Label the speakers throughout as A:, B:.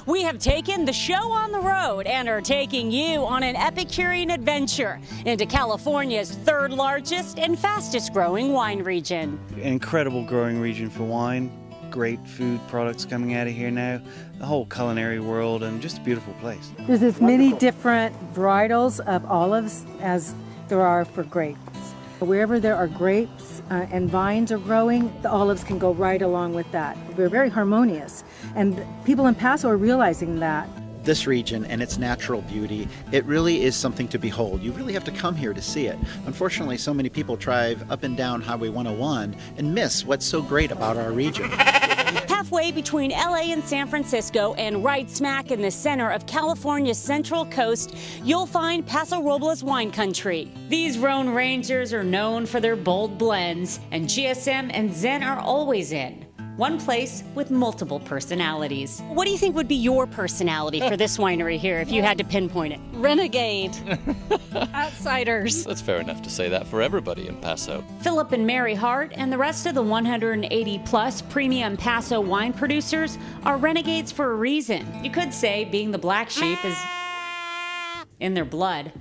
A: We have taken the show on the road and are taking you on an Epicurean adventure into California's third largest and fastest growing wine region.
B: An incredible growing region for wine. Great food products coming out of here now, the whole culinary world, and just a beautiful place.
C: There's as many different varietals of olives as there are for grapes. Wherever there are grapes and vines are growing, the olives can go right along with that. We're very harmonious, and people in Paso are realizing that.
D: This region and its natural beauty, it really is something to behold. You really have to come here to see it. Unfortunately, so many people drive up and down Highway 101 and miss what's so great about our region.
A: Halfway between LA and San Francisco and right smack in the center of California's Central Coast, you'll find Paso Robles wine country. These Rhone Rangers are known for their bold blends, and GSM and Zen are always in. One place with multiple personalities. What do you think would be your personality for this winery here if you had to pinpoint it?
E: Renegade. Outsiders.
F: That's fair enough to say that for everybody in Paso.
A: Philip and Mary Hart and the rest of the 180 plus premium Paso wine producers are renegades for a reason. You could say being the black sheep is in their blood.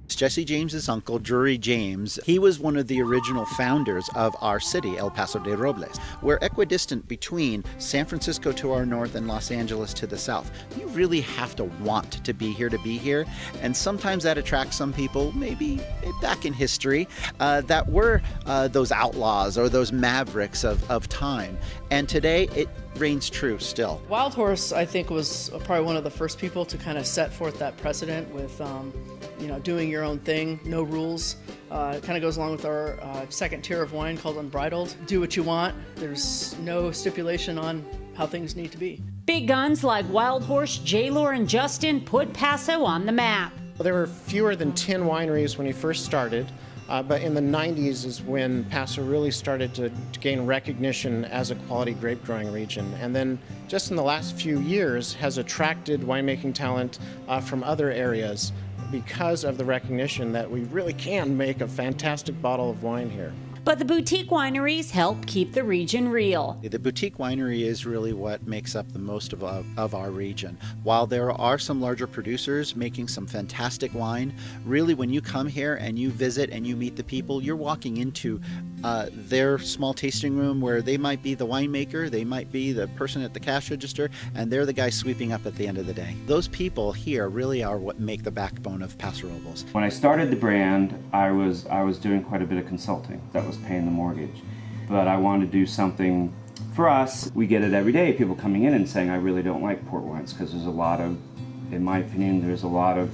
D: Jesse James's uncle, Drury James, he was one of the original founders of our city, El Paso de Robles. We're equidistant between San Francisco to our north and Los Angeles to the south. You really have to want to be here, and sometimes that attracts some people, maybe back in history, that were those outlaws or those mavericks of time. And today, it reigns true still.
G: Wild Horse, I think, was probably one of the first people to kind of set forth that precedent with doing your own thing, no rules. It kind of goes along with our second tier of wine called Unbridled. Do what you want. There's no stipulation on how things need to be.
A: Big guns like Wild Horse, J-Lore, and Justin put Paso on the map.
H: Well, there were fewer than 10 wineries when he first started, but in the 90s is when Paso really started to gain recognition as a quality grape growing region. And then just in the last few years has attracted winemaking talent from other areas, because of the recognition that we really can make a fantastic bottle of wine here.
A: But the boutique wineries help keep the region real.
D: The boutique winery is really what makes up the most of our region. While there are some larger producers making some fantastic wine, really when you come here and you visit and you meet the people, you're walking into their small tasting room where they might be the winemaker, they might be the person at the cash register, and they're the guy sweeping up at the end of the day. Those people here really are what make the backbone of Paso Robles.
I: When I started the brand, I was doing quite a bit of consulting. That was paying the mortgage. But I wanted to do something for us. We get it every day, people coming in and saying, I really don't like port wines, because there's a lot of, in my opinion, there's a lot of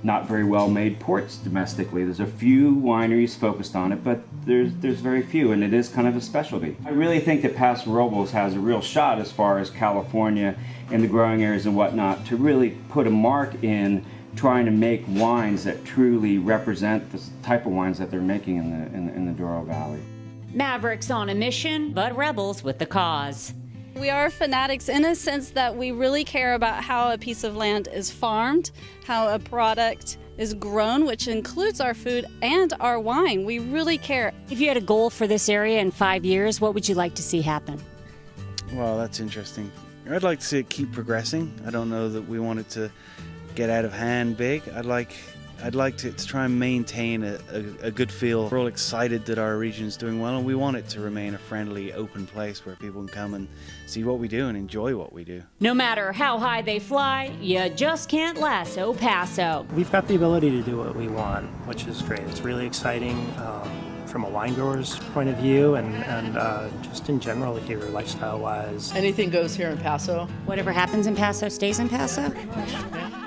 I: not very well made ports domestically. There's a few wineries focused on it, but there's very few, and it is kind of a specialty. I really think that Paso Robles has a real shot as far as California and the growing areas and whatnot to really put a mark in trying to make wines that truly represent the type of wines that they're making in the Douro Valley.
A: Mavericks on a mission, but rebels with the cause.
E: We are fanatics in a sense that we really care about how a piece of land is farmed, how a product is grown, which includes our food and our wine. We really care.
A: If you had a goal for this area in 5 years, what would you like to see happen?
B: Well, that's interesting. I'd like to see it keep progressing. I don't know that we want it to get out of hand big. I'd like to try and maintain a good feel. We're all excited that our region is doing well, and we want it to remain a friendly, open place where people can come and see what we do and enjoy what we do.
A: No matter how high they fly, you just can't lasso Paso.
J: We've got the ability to do what we want, which is great. It's really exciting from a wine grower's point of view, and just in general here, lifestyle-wise.
G: Anything goes here in Paso.
A: Whatever happens in Paso stays in Paso.
G: Yeah.